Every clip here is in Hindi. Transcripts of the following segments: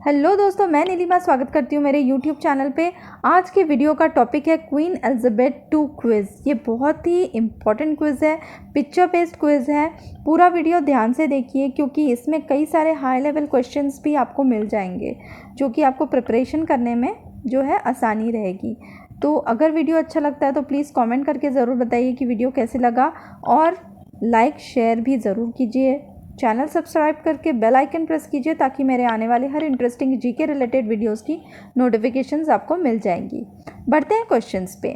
हेलो दोस्तों, मैं नीलिमा स्वागत करती हूँ मेरे यूट्यूब चैनल पे। आज के वीडियो का टॉपिक है क्वीन एलिजाबेथ II क्विज़। ये बहुत ही इम्पॉर्टेंट क्विज़ है, पिक्चर बेस्ड क्विज़ है। पूरा वीडियो ध्यान से देखिए क्योंकि इसमें कई सारे हाई लेवल क्वेश्चंस भी आपको मिल जाएंगे जो कि आपको प्रिपरेशन करने में जो है आसानी रहेगी। तो अगर वीडियो अच्छा लगता है तो प्लीज़ कॉमेंट करके ज़रूर बताइए कि वीडियो कैसे लगा, और लाइक शेयर भी ज़रूर कीजिए। चैनल सब्सक्राइब करके बेल आइकन प्रेस कीजिए ताकि मेरे आने वाले हर इंटरेस्टिंग जीके रिलेटेड वीडियोस की नोटिफिकेशंस आपको मिल जाएंगी। बढ़ते हैं क्वेश्चंस पे।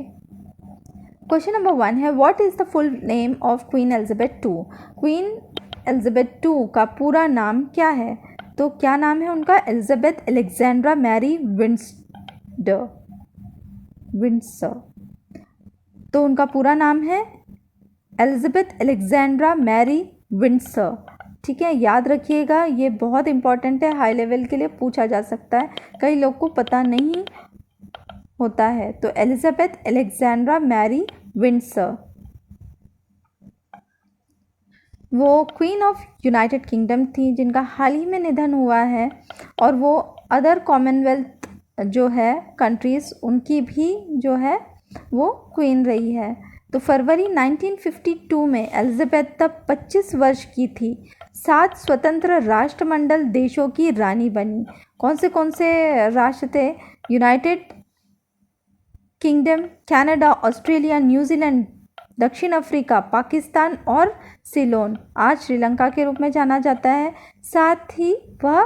क्वेश्चन नंबर 1 है, what is the full name of Queen Elizabeth II? Queen Elizabeth II का पूरा नाम क्या है? तो क्या नाम है उनका? Elizabeth Alexandra Mary Windsor. तो उनका पूरा नाम है एलिजाबेथ अलेक्जेंड्रा मैरी विंडसर। ठीक है, याद रखिएगा, ये बहुत इंपॉर्टेंट है, हाई लेवल के लिए पूछा जा सकता है, कई लोग को पता नहीं होता है। तो एलिजाबेथ अलेक्जेंड्रा मैरी विंडसर वो क्वीन ऑफ यूनाइटेड किंगडम थी जिनका हाल ही में निधन हुआ है, और वो अदर कॉमनवेल्थ जो है कंट्रीज़ उनकी भी जो है वो क्वीन रही है। तो फरवरी 1952 में एलिजाबेथ तब 25 वर्ष की थी। 7 स्वतंत्र राष्ट्रमंडल देशों की रानी बनी। कौन से राष्ट्र थे? United kingdom, Canada, Australia, New Zealand, दक्षिण अफ्रीका, पाकिस्तान और सिलोन, आज श्रीलंका के रूप में जाना जाता है। साथ ही वह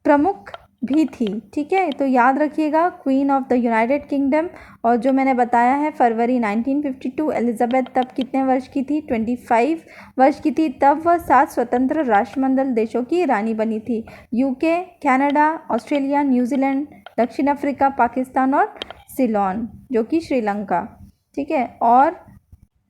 प्रमुख भी थी। ठीक है, तो याद रखिएगा, queen of the United kingdom. और जो मैंने बताया है फरवरी 1952, एलिजाबेथ तब कितने वर्ष की थी? 25 वर्ष की थी। तब वह 7 स्वतंत्र राष्ट्रमंडल देशों की रानी बनी थी। यूके, कनाडा, ऑस्ट्रेलिया, न्यूजीलैंड, दक्षिण अफ्रीका, पाकिस्तान और सिलोन जो कि श्रीलंका। ठीक है, और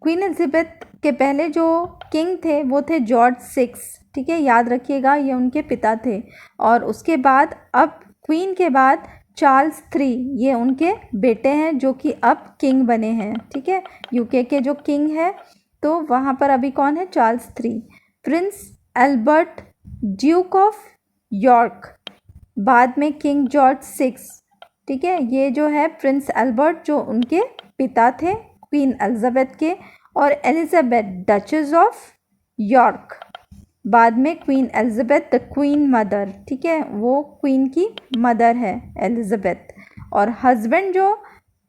क्वीन एलिजाबेथ के पहले जो किंग थे वो थे जॉर्ज VI। ठीक है, याद रखिएगा, ये उनके पिता थे। और उसके बाद अब क्वीन के बाद चार्ल्स III, ये उनके बेटे हैं जो कि अब किंग बने हैं। ठीक है, यूके के जो किंग है तो वहाँ पर अभी कौन है? Charles III। Prince Albert Duke of York, बाद में किंग जॉर्ज VI। ठीक है, ये जो है प्रिंस एल्बर्ट जो उनके पिता थे क्वीन एलिजाबेथ के, और एलिजाबेथ डचेस ऑफ यॉर्क, बाद में queen Elizabeth the queen mother. ठीक है, वो क्वीन की मदर है एलिजाबेथ। और हस्बैंड जो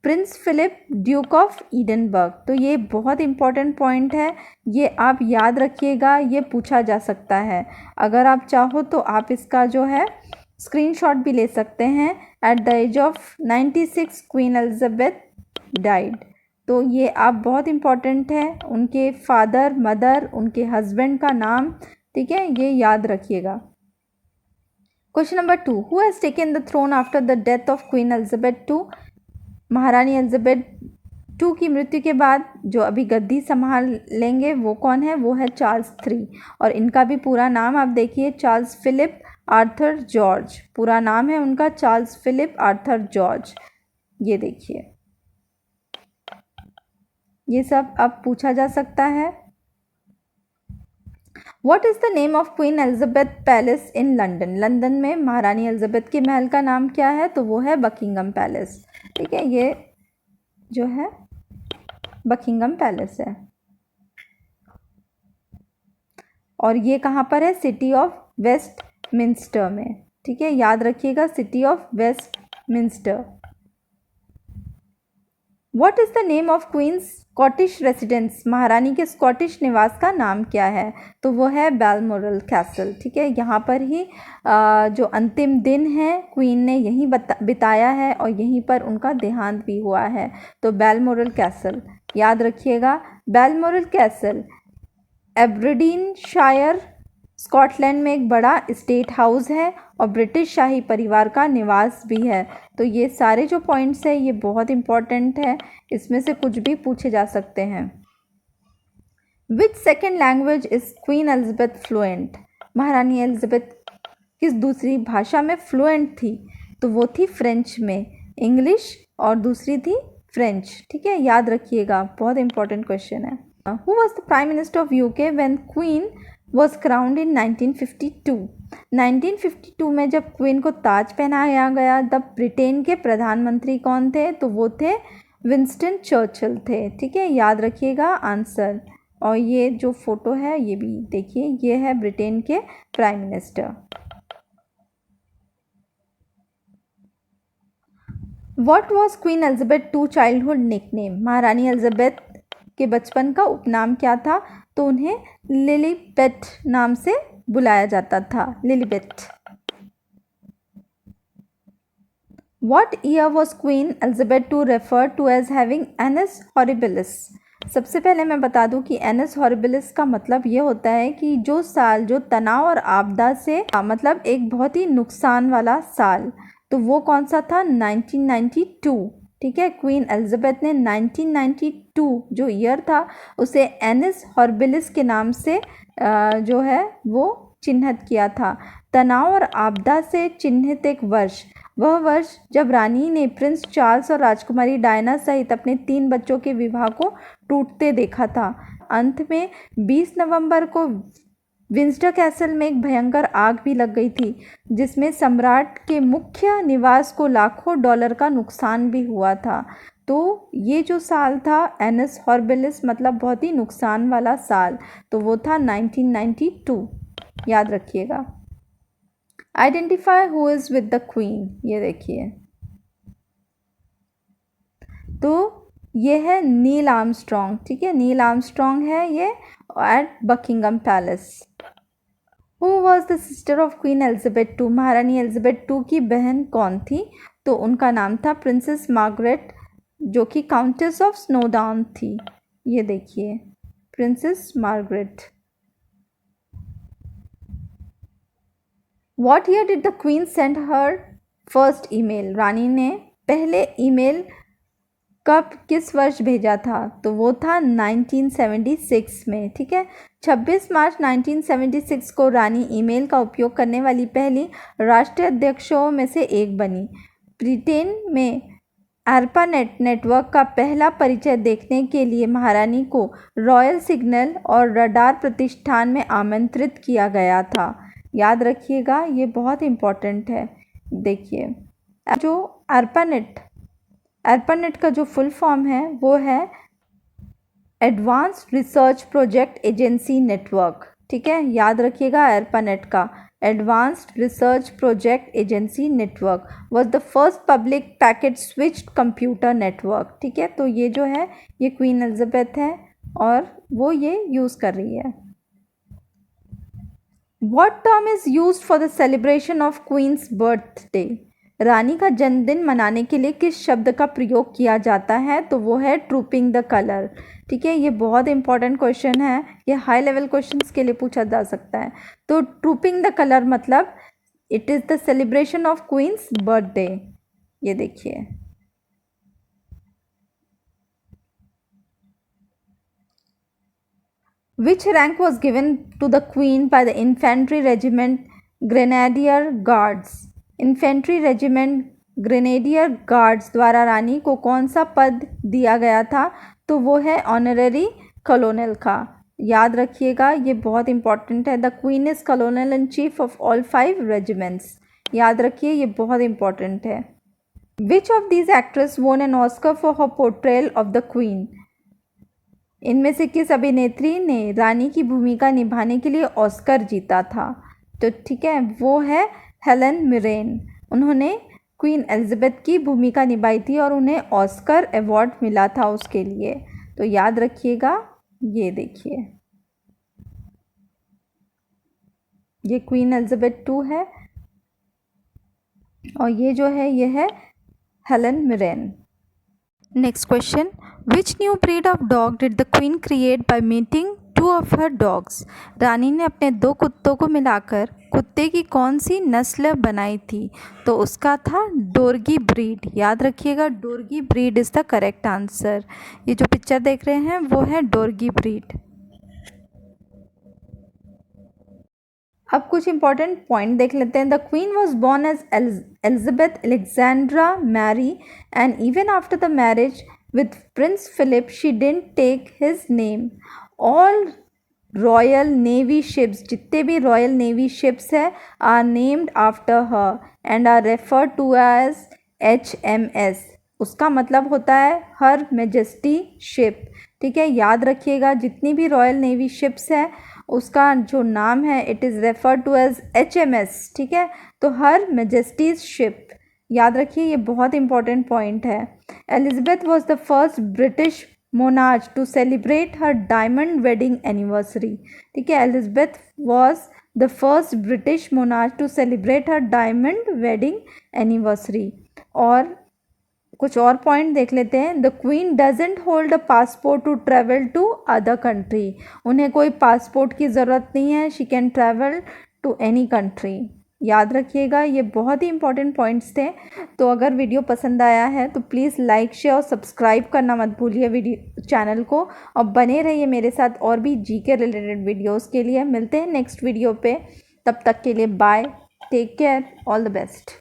Prince Philip Duke of Edinburgh. तो ये बहुत इंपॉर्टेंट पॉइंट है, ये आप याद रखिएगा, ये पूछा जा सकता है। अगर आप चाहो तो आप इसका जो है स्क्रीनशॉट भी ले सकते हैं। At the age of 96 Queen Elizabeth died. तो ये आप बहुत इम्पॉर्टेंट है, उनके फादर, मदर, उनके हस्बैंड का नाम। ठीक है, ये याद रखिएगा। Question number 2, who has taken the throne after the death of Queen Elizabeth II? महारानी एलिजाबेथ II की मृत्यु के बाद जो अभी गद्दी संभाल लेंगे वो कौन है? वो है चार्ल्स III। और इनका भी पूरा नाम आप देखिए, चार्ल्स फिलिप आर्थर जॉर्ज। पूरा नाम है उनका चार्ल्स फिलिप आर्थर जॉर्ज। ये देखिए, ये सब अब पूछा जा सकता है। What is the name of Queen Elizabeth Palace in London? London में महारानी एलिजाबेथ के महल का नाम क्या है? तो वो है बकिंगम पैलेस। ठीक है, ये जो है बकिंगम पैलेस है। और ये कहाँ पर है? सिटी ऑफ वेस्टमिंस्टर में। ठीक है, याद रखिएगा, city of Westminster. What is the name of Queen's Scottish residence? महारानी के स्कॉटिश निवास का नाम क्या है? तो वो है बैलमोरल कैसल। ठीक है, यहाँ पर ही जो अंतिम दिन है क्वीन ने यहीं बिताया है, और यहीं पर उनका देहांत भी हुआ है। तो बैलमोरल कैसल याद रखिएगा। बैलमोरल कैसल एबरडीनशायर, स्कॉटलैंड में एक बड़ा स्टेट हाउस है और ब्रिटिश शाही परिवार का निवास भी है। तो ये सारे जो पॉइंट्स हैं ये बहुत इंपॉर्टेंट है, इसमें से कुछ भी पूछे जा सकते हैं। Which second language is Queen Elizabeth fluent? महारानी एलिजाबेथ किस दूसरी भाषा में फ्लुएंट थी? तो वो थी फ्रेंच में, इंग्लिश और दूसरी थी फ्रेंच। ठीक है, याद रखिएगा, बहुत इंपॉर्टेंट क्वेश्चन है। Who was the Prime Minister of UK when Queen was crowned in 1952। 1952 में जब क्वीन को ताज पहनाया गया तब ब्रिटेन के प्रधानमंत्री कौन थे? तो वो थे विंस्टन चर्चिल थे। ठीक है, याद रखिएगा आंसर। और ये जो फोटो है ये भी देखिए, ये है ब्रिटेन के prime minister. What was queen Elizabeth to childhood nickname? महारानी एलिजाबेथ के बचपन का उपनाम क्या था? तो उन्हें लिलीबेथ नाम से बुलाया जाता था, लिलीबेथ। What year was Queen Elizabeth II referred to as having annus horribilis? सबसे पहले मैं बता दूं कि एनस हॉरिबिलिस का मतलब ये होता है कि जो साल जो तनाव और आपदा से मतलब एक बहुत ही नुकसान वाला साल, तो वो कौन सा था? 1992। ठीक है, क्वीन एलिजाबेथ ने 1992 जो ईयर था उसे एनस हॉरिबिलिस के नाम से जो है वो चिन्हित किया था। तनाव और आपदा से चिन्हित एक वर्ष, वह वर्ष जब रानी ने प्रिंस चार्ल्स और राजकुमारी डायना सहित अपने 3 बच्चों के विवाह को टूटते देखा था। अंत में 20 नवंबर को विंस्टर कैसल में एक भयंकर आग भी लग गई थी, जिसमें सम्राट के मुख्य निवास को लाखों डॉलर का नुकसान भी हुआ था। तो ये जो साल था एनस हॉरिबिलिस मतलब बहुत ही नुकसान वाला साल, तो वो था 1992, याद रखिएगा। Identify who is with the queen, ये देखिए, तो ये है नील आर्मस्ट्रॉन्ग। ठीक है, नील आर्मस्ट्रॉन्ग है ये at Buckingham Palace. Who was the sister of Queen Elizabeth two? महारानी एलिजाबेथ टू की बहन कौन थी? तो उनका नाम था प्रिंसेस मार्गरेट, जो कि काउंटेस ऑफ स्नोडाउन थी। ये देखिए, princess Margaret. What year did the Queen send her first email? रानी ने पहले ईमेल कब किस वर्ष भेजा था? तो वो था 1976 में। ठीक है, 26 मार्च 1976 को रानी ईमेल का उपयोग करने वाली पहली राष्ट्रीय अध्यक्षों में से एक बनी। ब्रिटेन में ARPANET नेटवर्क का पहला परिचय देखने के लिए महारानी को रॉयल सिग्नल और रडार प्रतिष्ठान में आमंत्रित किया गया था। याद रखिएगा, ये बहुत इम्पॉर्टेंट है। देखिए, जो ARPANET का जो फुल फॉर्म है वो है advanced research project agency network. ठीक है, याद रखिएगा, ARPANET का advanced research project agency network was the first public packet switched computer network. ठीक है, तो ये जो है ये क्वीन एलिजाबेथ है और वो ये यूज़ कर रही है। What term is used for the celebration of Queen's birthday? रानी का जन्मदिन मनाने के लिए किस शब्द का प्रयोग किया जाता है? तो वो है ट्रूपिंग द कलर। ठीक है, ये बहुत इंपॉर्टेंट क्वेश्चन है, ये हाई लेवल क्वेश्चंस के लिए पूछा जा सकता है। तो ट्रूपिंग द कलर मतलब it is the celebration of Queen's birthday. ये देखिए, Which rank was given to the Queen by the Infantry Regiment Grenadier Guards? Infantry Regiment Grenadier Guards द्वारा रानी को कौन सा पद दिया गया था? तो वो है ऑनररी कॉलोनल का। याद रखिएगा, ये बहुत इंपॉर्टेंट है। The queen is कॉलोनल in chief of all 5 regiments. याद रखिए, ये बहुत इंपॉर्टेंट है। Which of these actresses won an Oscar for her portrayal of the Queen? इनमें से किस अभिनेत्री ने रानी की भूमिका निभाने के लिए ऑस्कर जीता था? तो ठीक है, वो है हेलन मिरेन। उन्होंने क्वीन एलिजाबेथ की भूमिका निभाई थी और उन्हें ऑस्कर अवार्ड मिला था उसके लिए। तो याद रखिएगा, ये देखिए, ये क्वीन एलिजाबेथ 2 है और ये जो है ये है Helen Mirren. Next question, which new breed of dog did the queen create by meeting 2 of her dogs? रानी ने अपने 2 कुत्तों को मिलाकर कुत्ते की कौन सी नस्ल बनाई थी? तो उसका था डोर्गी ब्रीड। याद रखिएगा, dorgi breed is the correct answer. ये जो पिक्चर देख रहे हैं वो है डोर्गी ब्रीड। अब कुछ इंपॉर्टेंट पॉइंट देख लेते हैं। The Queen was born as Elizabeth Alexandra Mary and even after the marriage with Prince Philip, she didn't take his name. All Royal Navy ships, जितने भी रॉयल नेवी शिप्स है are named after her and are refer to as HMS। उसका मतलब होता है हर मैजेस्टी शिप। ठीक है, याद रखिएगा जितनी भी रॉयल नेवी शिप्स है उसका जो नाम है it is refer to as HMS। ठीक है, तो हर मैजेस्टीज शिप, याद रखिए ये बहुत इंपॉर्टेंट पॉइंट है। Elizabeth was the first British monarch to celebrate her diamond wedding anniversary. ठीक है, Elizabeth was the first British monarch to celebrate her diamond wedding anniversary. और कुछ और पॉइंट देख लेते हैं। The Queen doesn't hold a passport to travel to other country. उन्हें कोई पासपोर्ट की ज़रूरत नहीं है, she can travel to any country. याद रखिएगा ये बहुत ही इंपॉर्टेंट पॉइंट्स थे। तो अगर वीडियो पसंद आया है तो प्लीज़ लाइक शेयर और सब्सक्राइब करना मत भूलिए वीडियो चैनल को, और बने रहिए मेरे साथ और भी जीके रिलेटेड वीडियोस के लिए। मिलते हैं नेक्स्ट वीडियो पे, तब तक के लिए bye, take care, all the best.